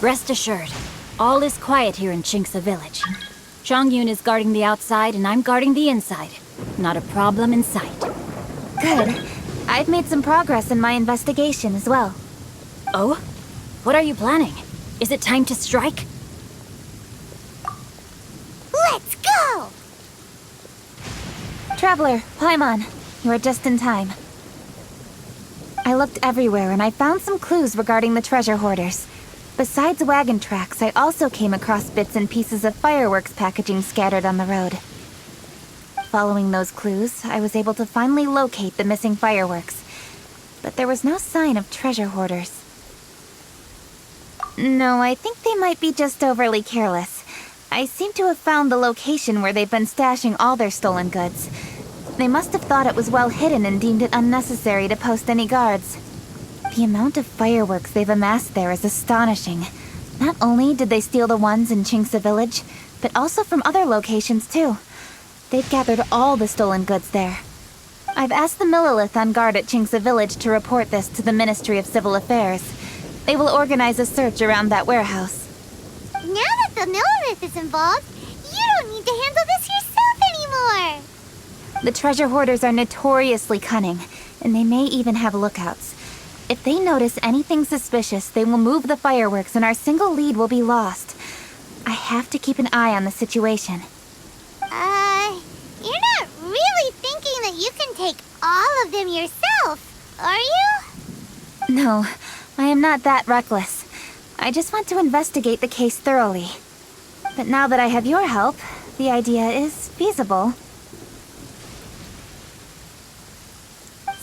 Rest assured, all is quiet here in Chinksa village. Chongyun is guarding the outside and I'm guarding the inside. Not a problem in sight. Good. I've made some progress in my investigation as well. Oh? What are you planning? Is it time to strike? Let's go! Traveler, Paimon, you are just in time. I looked everywhere and I found some clues regarding the treasure hoarders. Besides wagon tracks, I also came across bits and pieces of fireworks packaging scattered on the road. Following those clues, I was able to finally locate the missing fireworks. But there was no sign of treasure hoarders. No, I think they might be just overly careless. I seem to have found the location where they've been stashing all their stolen goods. They must have thought it was well hidden and deemed it unnecessary to post any guards. The amount of fireworks they've amassed there is astonishing. Not only did they steal the ones in Chinksa village, but also from other locations too. They've gathered all the stolen goods there. I've asked the Millilith on guard at Chinksa village to report this to the Ministry of Civil Affairs. They will organize a search around that warehouse. Now that the Millilith is involved, you don't need to handle this yourself anymore! The treasure hoarders are notoriously cunning, and they may even have lookouts. If they notice anything suspicious, they will move the fireworks and our single lead will be lost. I have to keep an eye on the situation. You're not really thinking that you can take all of them yourself, are you? No, I am not that reckless. I just want to investigate the case thoroughly. But now that I have your help, the idea is feasible.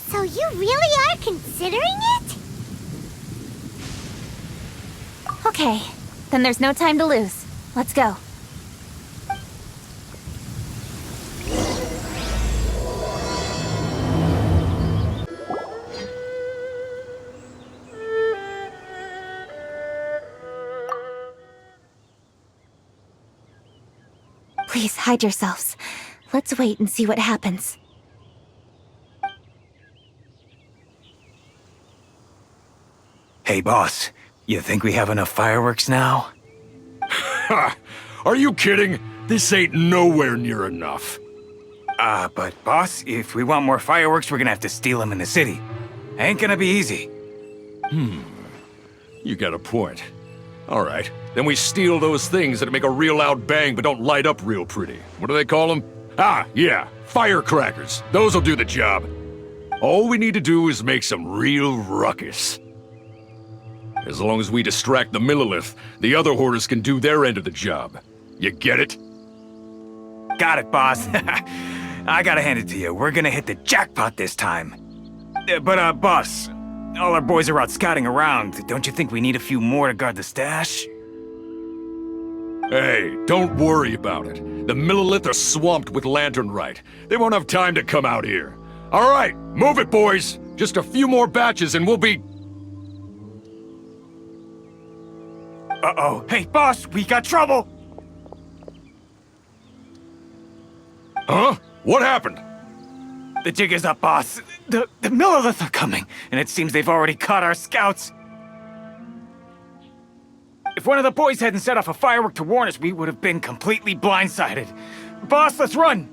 So you really are considering it? Okay, then there's no time to lose. Let's go. Please hide yourselves. Let's wait and see what happens. Hey, boss. You think we have enough fireworks now? Ha! Are you kidding? This ain't nowhere near enough. But boss, if we want more fireworks, we're gonna have to steal them in the city. Ain't gonna be easy. You got a point. All right, then we steal those things that make a real loud bang but don't light up real pretty. What do they call them? Ah, yeah, firecrackers. Those'll do the job. All we need to do is make some real ruckus. As long as we distract the Millilith, the other hoarders can do their end of the job. You get it? Got it, boss. I gotta hand it to you. We're gonna hit the jackpot this time. But, boss, all our boys are out scouting around. Don't you think we need a few more to guard the stash? Hey, don't worry about it. The Millilith are swamped with lantern Rite. They won't have time to come out here. All right, move it, boys. Just a few more batches and we'll be... Uh-oh. Hey, boss, we got trouble! Huh? What happened? The jig is up, boss. The Millilith are coming, and it seems they've already caught our scouts. If one of the boys hadn't set off a firework to warn us, we would have been completely blindsided. Boss, let's run!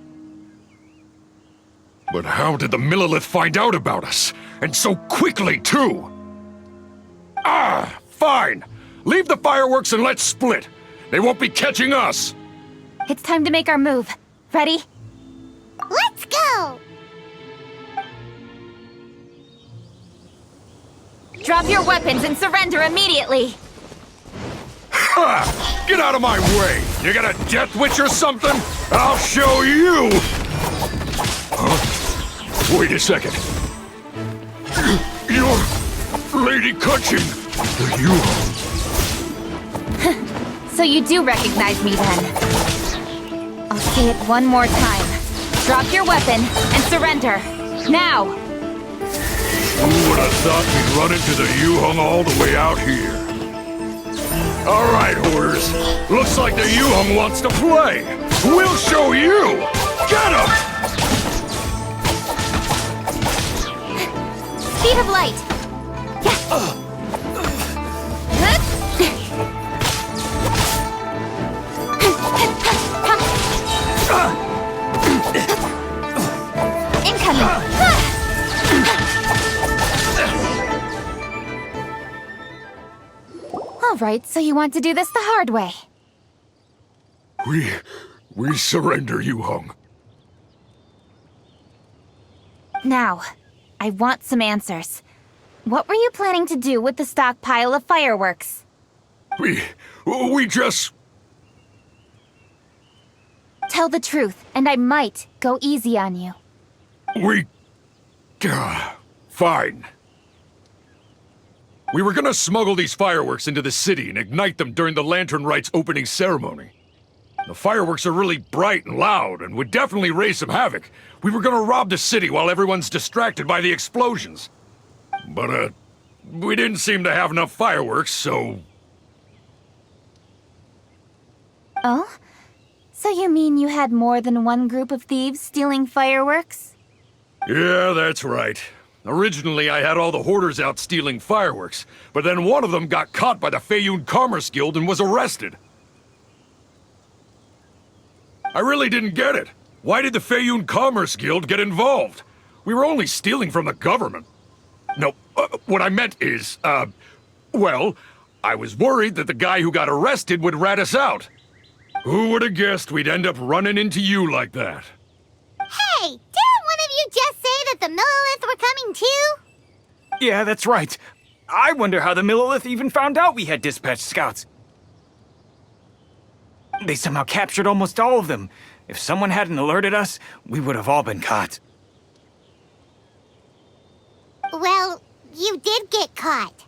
But how did the Millilith find out about us? And so quickly, too? Ah, fine. Leave the fireworks and let's split. They won't be catching us. It's time to make our move. Ready? Let's go! Drop your weapons and surrender immediately! Ha! Get out of my way! You got a death witch or something? I'll show you! Huh? Wait a second. You're Lady Cutchin. You... So you do recognize me then? I'll say it one more time. Drop your weapon and surrender. Now! Who would have thought we'd run into the Yuhong all the way out here? All right, hoarders. Looks like the Yuhong wants to play. We'll show you! Get him! Speed of light! Yeah. All right, so you want to do this the hard way. We surrender, you hung. Now, I want some answers. What were you planning to do with the stockpile of fireworks? We just... Tell the truth, and I might go easy on you. Fine. We were gonna smuggle these fireworks into the city and ignite them during the Lantern Rite's opening ceremony. The fireworks are really bright and loud and would definitely raise some havoc. We were gonna rob the city while everyone's distracted by the explosions. But, we didn't seem to have enough fireworks, so... Oh? So you mean you had more than one group of thieves stealing fireworks? Yeah, that's right. Originally, I had all the hoarders out stealing fireworks, but then one of them got caught by the Feiyun Commerce Guild and was arrested. I really didn't get it. Why did the Feiyun Commerce Guild get involved? We were only stealing from the government. No, what I meant is, well, I was worried that the guy who got arrested would rat us out. Who would have guessed we'd end up running into you like that? Hey, didn't one of you just say that the Millilith were coming too? Yeah, that's right. I wonder how the Millilith even found out we had dispatched scouts. They somehow captured almost all of them. If someone hadn't alerted us, we would have all been caught. Well, you did get caught.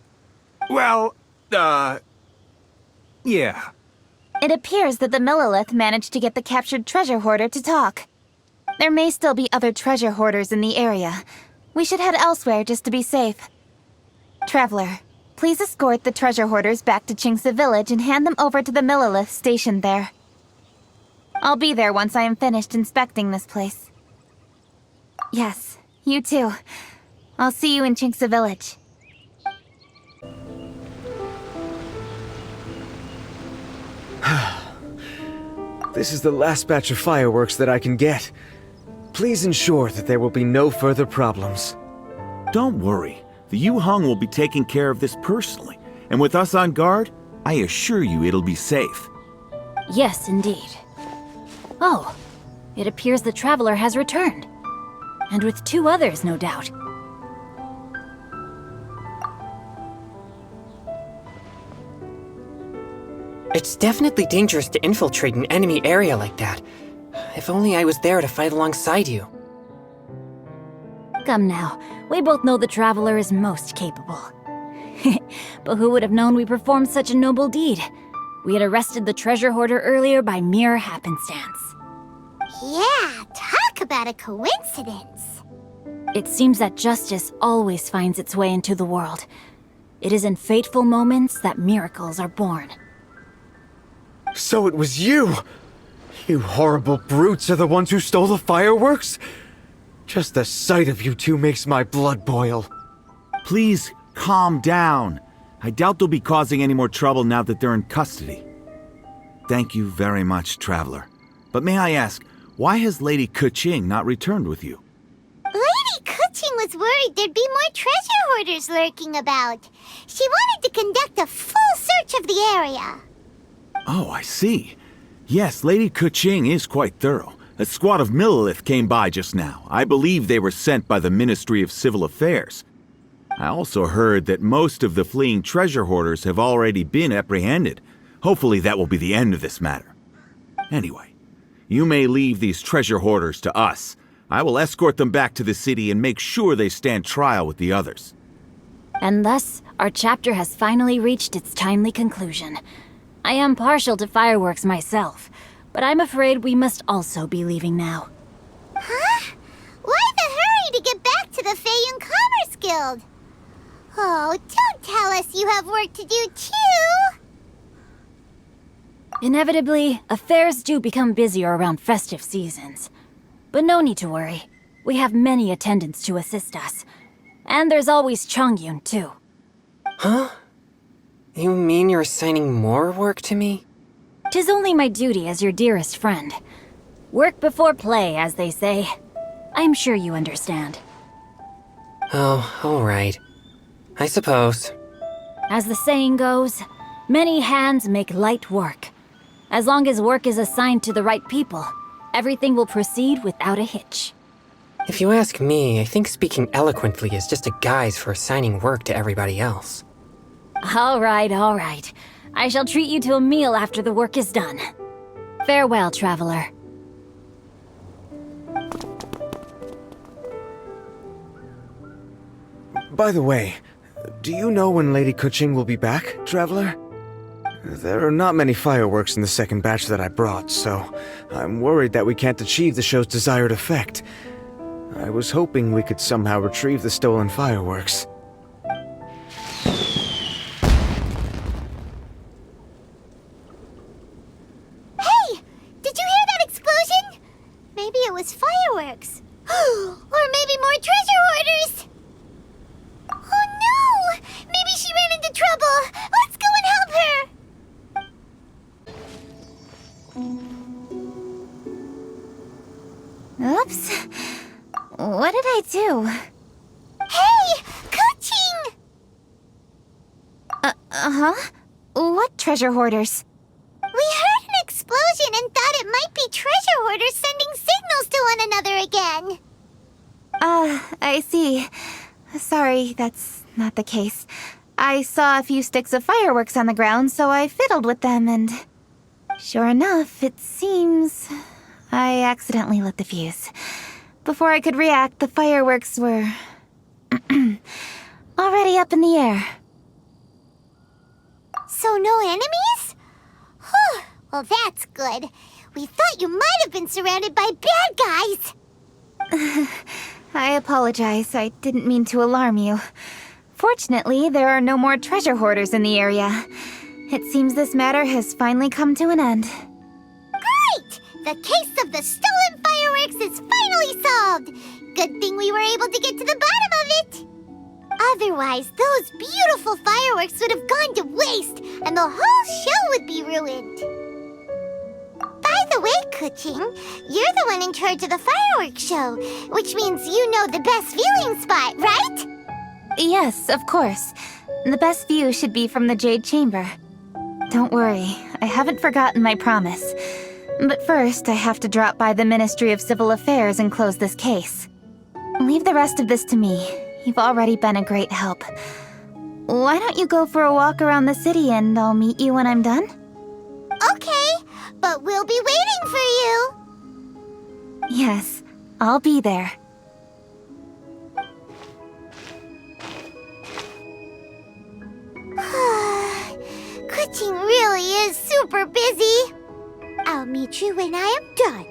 Well, yeah. It appears that the Millilith managed to get the captured treasure hoarder to talk. There may still be other treasure hoarders in the area. We should head elsewhere just to be safe. Traveler, please escort the treasure hoarders back to Chinksa Village and hand them over to the Millilith stationed there. I'll be there once I am finished inspecting this place. Yes, you too. I'll see you in Chinksa Village. This is the last batch of fireworks that I can get. Please ensure that there will be no further problems. Don't worry. The Yu Hung will be taking care of this personally. And with us on guard, I assure you it'll be safe. Yes, indeed. Oh, it appears the traveler has returned. And with 2 others, no doubt. It's definitely dangerous to infiltrate an enemy area like that. If only I was there to fight alongside you. Come now, we both know the traveler is most capable. But who would have known we performed such a noble deed? We had arrested the treasure hoarder earlier by mere happenstance. Yeah, talk about a coincidence. It seems that justice always finds its way into the world. It is in fateful moments that miracles are born. So it was you! You horrible brutes are the ones who stole the fireworks? Just the sight of you two makes my blood boil. Please, calm down. I doubt they'll be causing any more trouble now that they're in custody. Thank you very much, Traveler. But may I ask, why has Lady Keqing not returned with you? Lady Keqing was worried there'd be more treasure hoarders lurking about. She wanted to conduct a full search of the area. Oh, I see. Yes, Lady Keqing is quite thorough. A squad of Millilith came by just now. I believe they were sent by the Ministry of Civil Affairs. I also heard that most of the fleeing treasure hoarders have already been apprehended. Hopefully that will be the end of this matter. Anyway, you may leave these treasure hoarders to us. I will escort them back to the city and make sure they stand trial with the others. And thus, our chapter has finally reached its timely conclusion. I am partial to fireworks myself, but I'm afraid we must also be leaving now. Huh? Why the hurry to get back to the Feiyun Commerce Guild? Oh, don't tell us you have work to do too! Inevitably, affairs do become busier around festive seasons. But no need to worry. We have many attendants to assist us. And there's always Chongyun, too. Huh? You mean you're assigning more work to me? 'Tis only my duty as your dearest friend. Work before play, as they say. I'm sure you understand. Oh, all right. I suppose. As the saying goes, Many hands make light work. As long as work is assigned to the right people, everything will proceed without a hitch. If you ask me, I think speaking eloquently is just a guise for assigning work to everybody else. All right, all right. I shall treat you to a meal after the work is done. Farewell, traveler. By the way, do you know when Lady Kuching will be back, traveler? There are not many fireworks in the second batch that I brought, so I'm worried that we can't achieve the show's desired effect. I was hoping we could somehow retrieve the stolen fireworks. Hey! Did you hear that explosion? Maybe it was fireworks. Or maybe more treasure hoarders! Oh no! Maybe she ran into trouble! Let's go and help her! Oops. What did I do? Hey! Coaching! Uh-huh. What treasure hoarders? We heard an explosion and thought it might be treasure hoarders sending signals to one another again. I see. Sorry, that's not the case. I saw a few sticks of fireworks on the ground, so I fiddled with them and... Sure enough, it seems... I accidentally lit the fuse. Before I could react, the fireworks were... already up in the air. So no enemies? Whew, well that's good. We thought you might have been surrounded by bad guys. I apologize. I didn't mean to alarm you. Fortunately, there are no more treasure hoarders in the area. It seems this matter has finally come to an end. Great! The case of the stolen fireworks is finally solved. Good thing we were able to get to the bottom of it. Otherwise, those beautiful fireworks would have gone to waste, and the whole show would be ruined. By the way, Kuching, you're the one in charge of the fireworks show, which means you know the best viewing spot, right? Yes, of course. The best view should be from the Jade Chamber. Don't worry, I haven't forgotten my promise. But first, I have to drop by the Ministry of Civil Affairs and close this case. Leave the rest of this to me. You've already been a great help. Why don't you go for a walk around the city and I'll meet you when I'm done? Okay, but we'll be waiting for you. Yes, I'll be there. Kuching really is super busy. I'll meet you when I am done.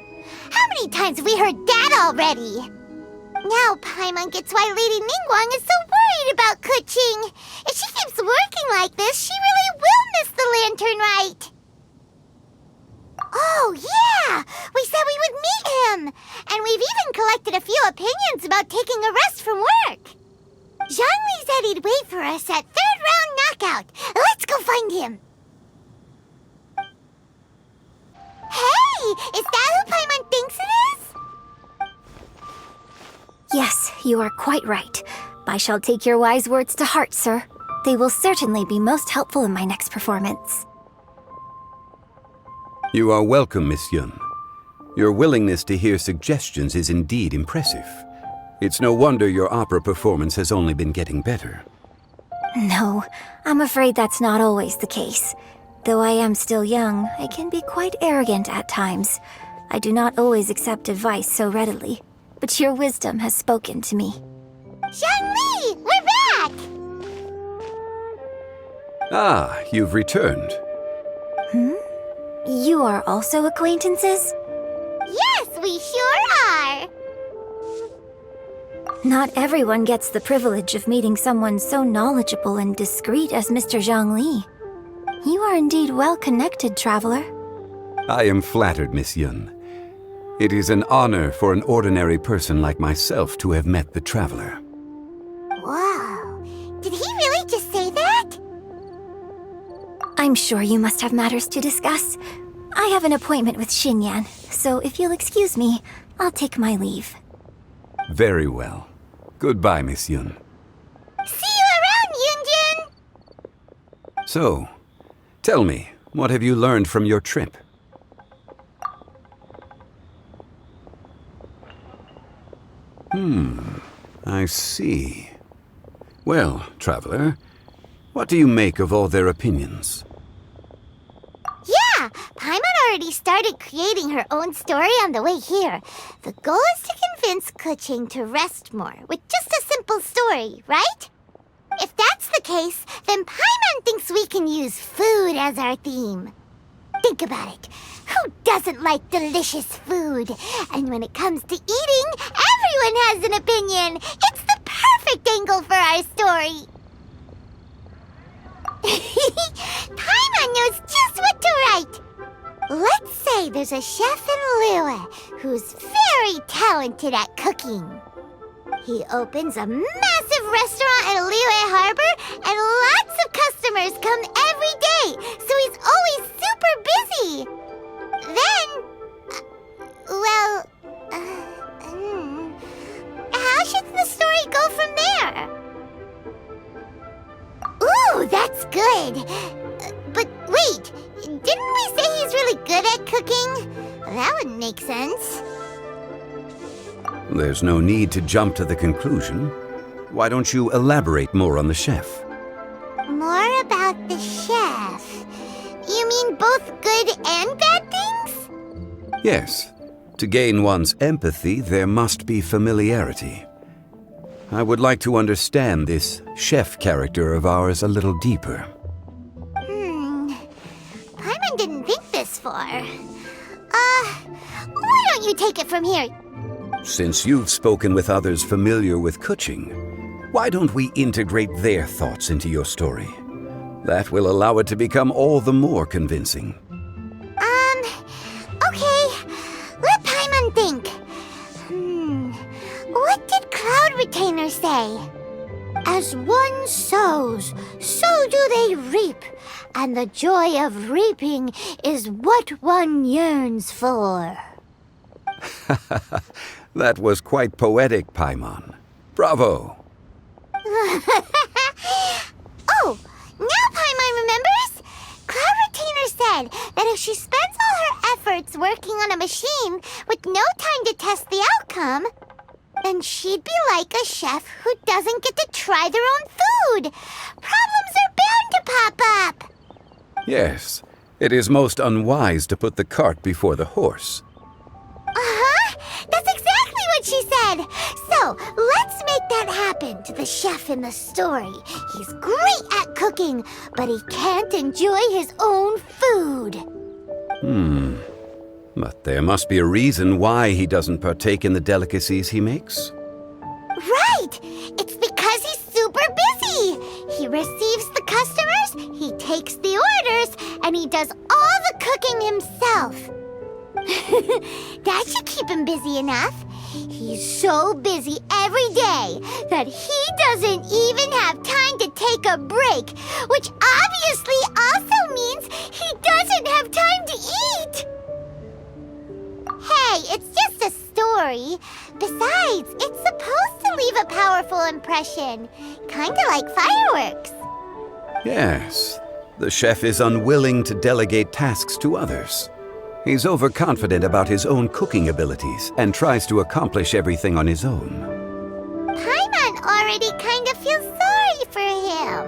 How many times have we heard that already? Now Paimon gets why Lady Ningguang is so worried about Kuching. If she keeps working like this, she really will miss the Lantern Rite. Oh, yeah! We said we would meet him! And we've even collected a few opinions about taking a rest from work. Zhongli said he'd wait for us at third round knockout. Let's go find him. Hey! Is that who Paimon thinks it is? Yes, you are quite right. I shall take your wise words to heart, sir. They will certainly be most helpful in my next performance. You are welcome, Miss Yun. Your willingness to hear suggestions is indeed impressive. It's no wonder your opera performance has only been getting better. No, I'm afraid that's not always the case. Though I am still young, I can be quite arrogant at times. I do not always accept advice so readily, but your wisdom has spoken to me. Zhongli! We're back! Ah, you've returned. You are also acquaintances? Yes, we sure are! Not everyone gets the privilege of meeting someone so knowledgeable and discreet as Mr. Zhongli. You are indeed well connected, traveler. I am flattered, Miss Yun. It is an honor for an ordinary person like myself to have met the traveler. Whoa. Did he really just say that? I'm sure you must have matters to discuss. I have an appointment with Xinyan, so if you'll excuse me, I'll take my leave. Very well. Goodbye, Miss Yun. See you around, Yunjin! So, Tell me, what have you learned from your trip? I see. Well, traveler, what do you make of all their opinions? Yeah, Paimon already started creating her own story on the way here. The goal is to convince Kuching to rest more with just a simple story, right? If that's the case, then Paimon thinks we can use food as our theme. Think about it. Who doesn't like delicious food? And when it comes to eating, everyone has an opinion. It's the perfect angle for our story. Paimon knows just what to write. Let's say there's a chef in Liyue who's very talented at cooking. He opens a massive restaurant at Liyue Harbor, and lots of customers come every day, so he's always super busy. Then, how should the story go from there? Ooh, that's good. But wait, didn't we say he's really good at cooking? That wouldn't make sense. There's no need to jump to the conclusion. Why don't you elaborate more on the chef? More about the chef. You mean both good and bad things? Yes. To gain one's empathy, there must be familiarity. I would like to understand this chef character of ours a little deeper. Paimon didn't think this far. Why don't you take it from here? Since you've spoken with others familiar with Kuching, why don't we integrate their thoughts into your story? That will allow it to become all the more convincing. Okay. Let Paimon think. What did Cloud Retainer say? As one sows, so do they reap. And the joy of reaping is what one yearns for. That was quite poetic, Paimon. Bravo! Oh, now Paimon remembers? Cloud Retainer said that if she spends all her efforts working on a machine with no time to test the outcome, then she'd be like a chef who doesn't get to try their own food. Problems are bound to pop up. Yes, it is most unwise to put the cart before the horse. That's exactly what she said. So, let's make that happen to the chef in the story. He's great at cooking, but he can't enjoy his own food. But there must be a reason why he doesn't partake in the delicacies he makes. Right! It's because he's super busy. He receives the customers, he takes the orders, and he does all the cooking himself. That should keep him busy enough. He's so busy every day that he doesn't even have time to take a break, which obviously also means he doesn't have time to eat. Hey, it's just a story. Besides, it's supposed to leave a powerful impression, kinda like fireworks. Yes, the chef is unwilling to delegate tasks to others. He's overconfident about his own cooking abilities and tries to accomplish everything on his own. Paimon already kind of feels sorry for him.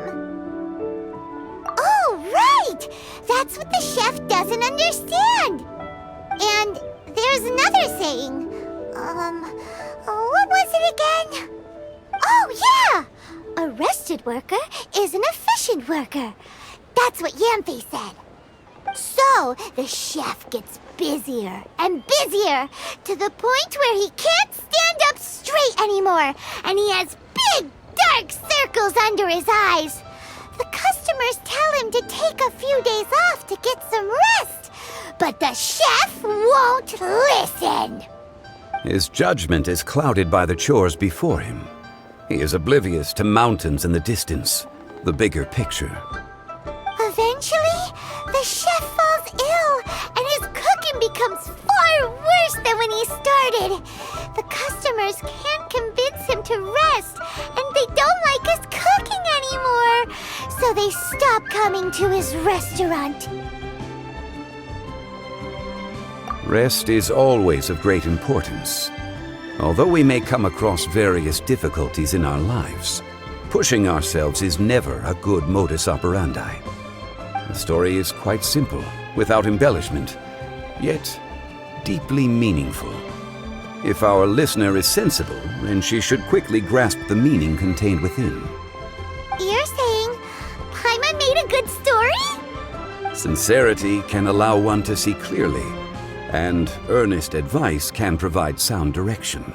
Oh, right! That's what the chef doesn't understand. And there's another saying. What was it again? Oh, yeah! A rested worker is an efficient worker. That's what Yanfei said. So, the chef gets busier and busier to the point where he can't stand up straight anymore, and he has big, dark circles under his eyes. The customers tell him to take a few days off to get some rest, but the chef won't listen. His judgment is clouded by the chores before him. He is oblivious to mountains in the distance, the bigger picture. Eventually, the chef falls ill, and his cooking becomes far worse than when he started. The customers can't convince him to rest, and they don't like his cooking anymore. So so they stop coming to his restaurant. Rest is always of great importance. Although we may come across various difficulties in our lives, pushing ourselves is never a good modus operandi. The story is quite simple, without embellishment, yet deeply meaningful. If our listener is sensible, then she should quickly grasp the meaning contained within. You're saying Paimon made a good story? Sincerity can allow one to see clearly, and earnest advice can provide sound direction.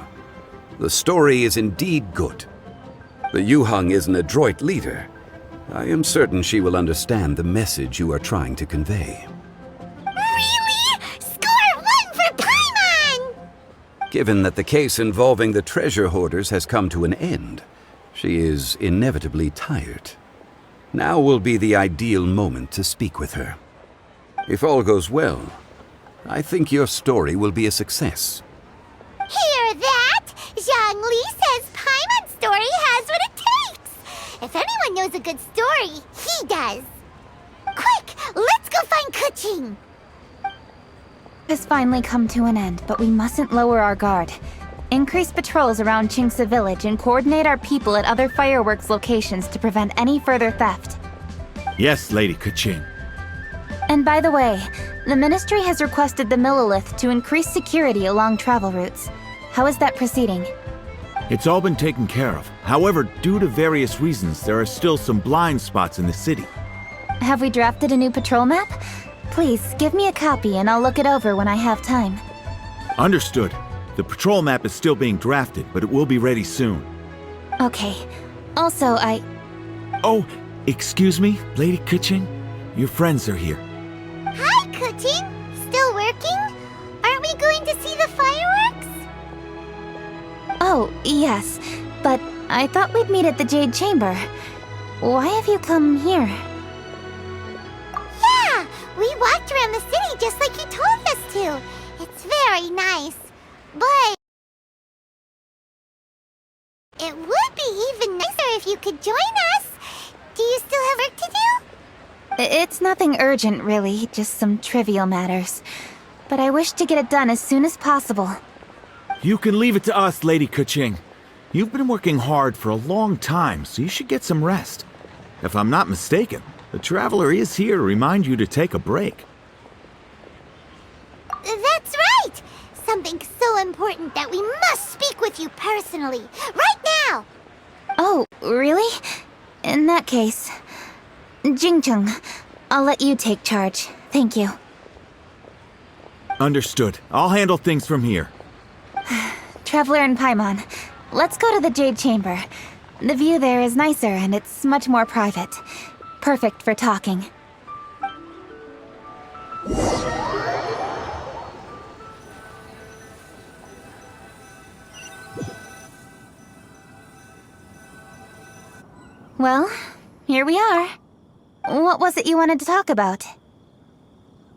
The story is indeed good. The Yuhang is an adroit leader. I am certain she will understand the message you are trying to convey. Really? Score 1 for Paimon! Given that the case involving the treasure hoarders has come to an end, she is inevitably tired. Now will be the ideal moment to speak with her. If all goes well, I think your story will be a success. Hear that? Zhang Li says Paimon's story has what it takes. If anyone knows a good story, he does. Quick, let's go find Kuching. Has finally come to an end, but we mustn't lower our guard. Increase patrols around Qingce Village and coordinate our people at other fireworks locations to prevent any further theft. Yes, Lady Kuching. And by the way, the Ministry has requested the Millilith to increase security along travel routes. How is that proceeding? It's all been taken care of. However, due to various reasons, there are still some blind spots in the city. Have we drafted a new patrol map? Please, give me a copy and I'll look it over when I have time. Understood. The patrol map is still being drafted, but it will be ready soon. Okay. Also, Oh, excuse me, Lady Kuching? Your friends are here. Hi, Kuching. Still working? Aren't we going to see the fireworks? Oh, yes. But I thought we'd meet at the Jade Chamber. Why have you come here? Yeah, we walked around the city just like you told us to. It's very nice. But it would be even nicer if you could join us. Do you still have work to do? It's nothing urgent, really, just some trivial matters. But I wish to get it done as soon as possible. You can leave it to us, Lady Kuching. You've been working hard for a long time, so you should get some rest. If I'm not mistaken, the Traveler is here to remind you to take a break. That's right! Something so important that we must speak with you personally, right now! Oh, really? In that case... Jingcheng, I'll let you take charge. Thank you. Understood. I'll handle things from here. Traveler and Paimon, let's go to the Jade Chamber. The view there is nicer and it's much more private. Perfect for talking. Well, here we are. What was it you wanted to talk about?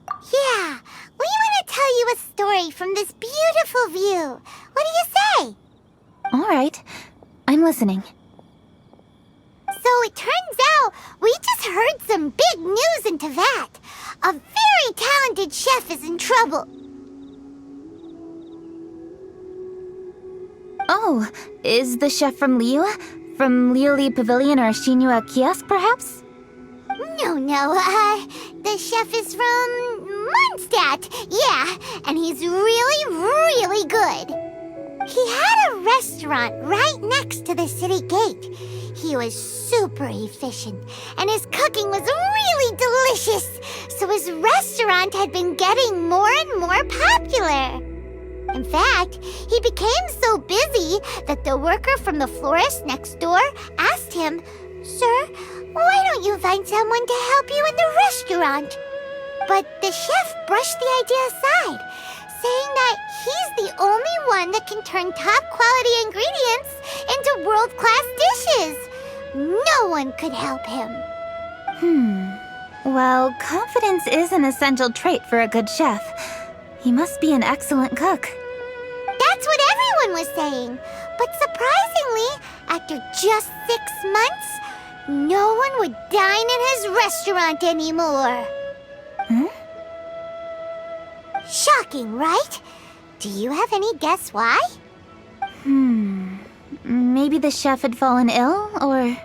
Yeah, we want to tell you a story from this beautiful view. What do you say? All right, I'm listening. So it turns out we just heard some big news in Teyvat. A very talented chef is in trouble. Oh, is the chef from Liyue? From Liuli Pavilion or Xinhua Kiosk, perhaps? No, the chef is from Mondstadt. Yeah, and he's really, really good. He had a restaurant right next to the city gate. He was super efficient, and his cooking was really delicious, so his restaurant had been getting more and more popular. In fact, he became so busy that the worker from the florist next door asked him, "Sir, why don't you find someone to help you in the restaurant?" But the chef brushed the idea aside, saying that he's the only one that can turn top-quality ingredients into world-class dishes. No one could help him. Well, confidence is an essential trait for a good chef. He must be an excellent cook. That's what everyone was saying. But surprisingly, after just 6 months, no one would dine in his restaurant anymore. Shocking, right? Do you have any guess why? Maybe the chef had fallen ill, or...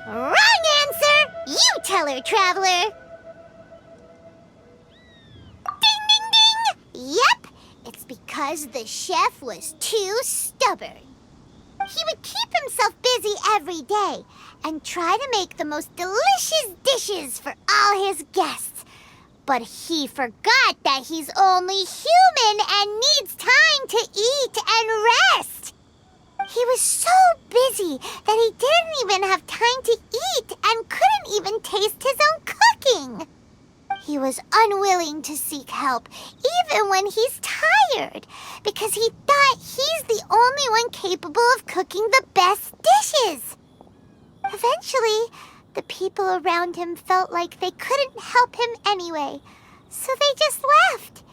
Wrong answer! You tell her, Traveler! Ding, ding, ding! Yep, it's because the chef was too stubborn. He would keep himself busy every day and try to make the most delicious dishes for all his guests. But he forgot that he's only human and needs time to eat and rest. He was so busy that he didn't even have time to eat and couldn't even taste his own cooking. He was unwilling to seek help, even when he's tired, because he thought he's the only one capable of cooking the best dishes. Eventually, the people around him felt like they couldn't help him anyway, so they just left.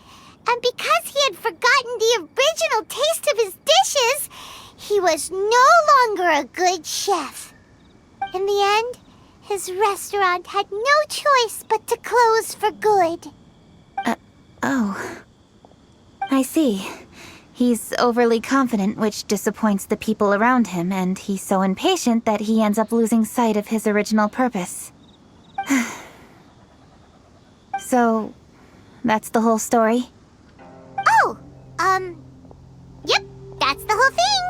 And because he had forgotten the original taste of his dishes, he was no longer a good chef. In the end, his restaurant had no choice but to close for good. Oh. I see. He's overly confident, which disappoints the people around him, and he's so impatient that he ends up losing sight of his original purpose. So, that's the whole story? Oh, yep, that's the whole thing.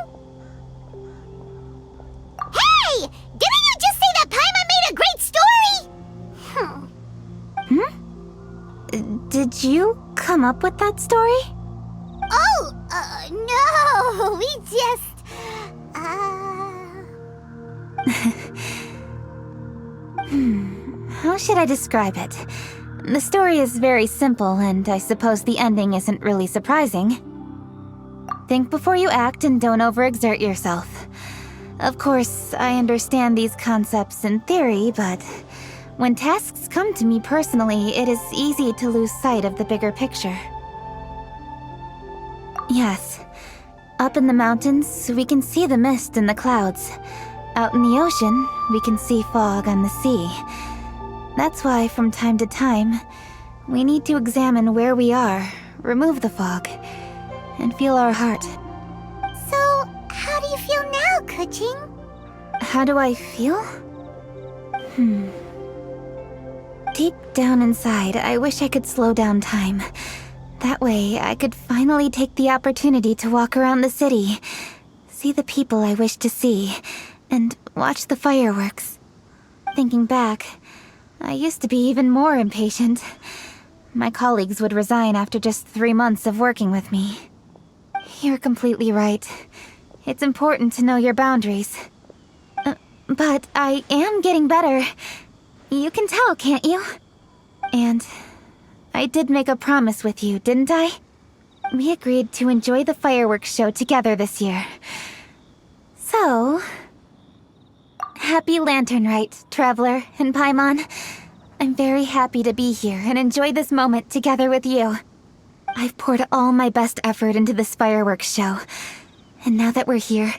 Hey! Didn't you just say that Paimon made a great story? Did you come up with that story? Oh, no, we just, How should I describe it? The story is very simple, and I suppose the ending isn't really surprising. Think before you act and don't overexert yourself. Of course, I understand these concepts in theory, but when tasks come to me personally, it is easy to lose sight of the bigger picture. Yes. Up in the mountains, we can see the mist and the clouds. Out in the ocean, we can see fog on the sea. That's why, from time to time, we need to examine where we are, remove the fog, and feel our heart. So, how do you feel now, Kuching? How do I feel? Deep down inside, I wish I could slow down time. That way, I could finally take the opportunity to walk around the city, see the people I wish to see, and watch the fireworks. Thinking back, I used to be even more impatient. My colleagues would resign after just 3 months of working with me. You're completely right. It's important to know your boundaries. But I am getting better. You can tell, can't you? And I did make a promise with you, didn't I? We agreed to enjoy the fireworks show together this year. So... Happy Lantern Rite, Traveler and Paimon. I'm very happy to be here and enjoy this moment together with you. I've poured all my best effort into this fireworks show. And now that we're here,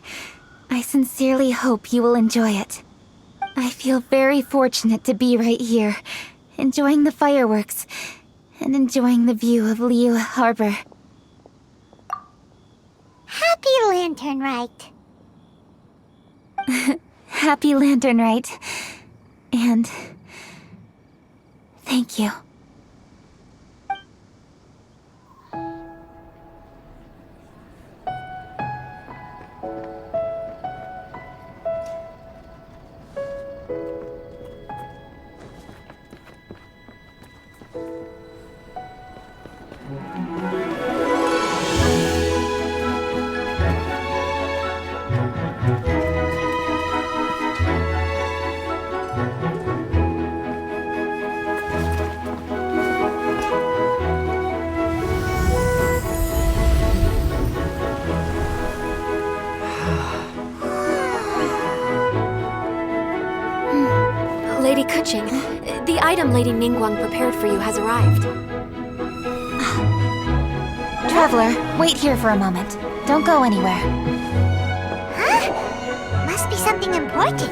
I sincerely hope you will enjoy it. I feel very fortunate to be right here, enjoying the fireworks, and enjoying the view of Liyue Harbor. Happy Lantern Rite. Happy Lantern Rite. And... thank you. Lady Kuching, the item Lady Ningguang prepared for you has arrived. Traveler, wait here for a moment. Don't go anywhere. Huh? Must be something important.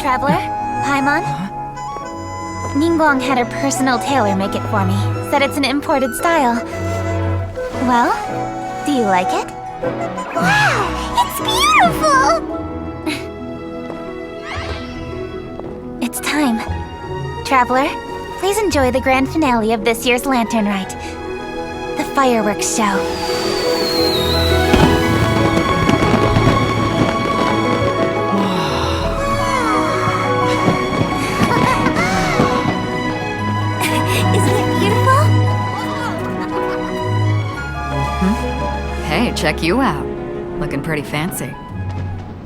Traveler? Paimon? Ningguang had her personal tailor make it for me. Said it's an imported style. Well, do you like it? Wow! It's beautiful! It's time. Traveler, please enjoy the grand finale of this year's Lantern Rite. The fireworks show. Hey, check you out. Looking pretty fancy.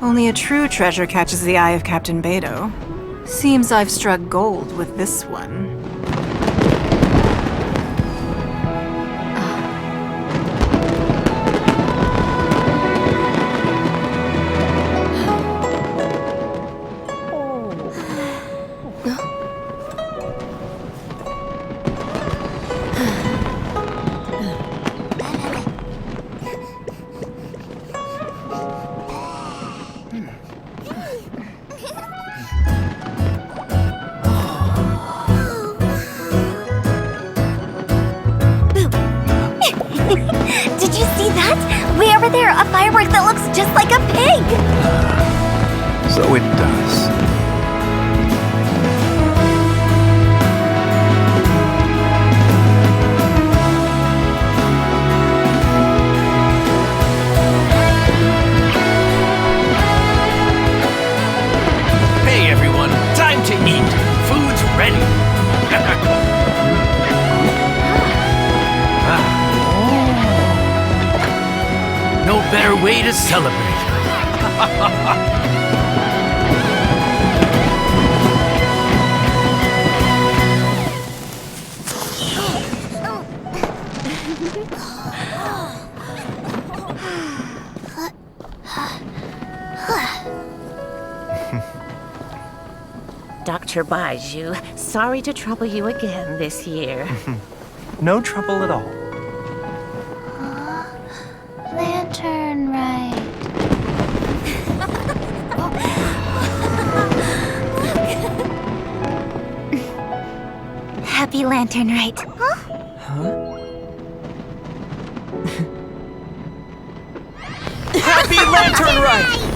Only a true treasure catches the eye of Captain Beidou. Seems I've struck gold with this one. Did you see that? Way over there, a firework that looks just like a pig! So it does. Hey everyone, time to eat. Food's ready. No better way to celebrate. Dr. Baiju, sorry to trouble you again this year. No trouble at all. Lantern Rite. Happy Lantern Rite. Happy Lantern Rite!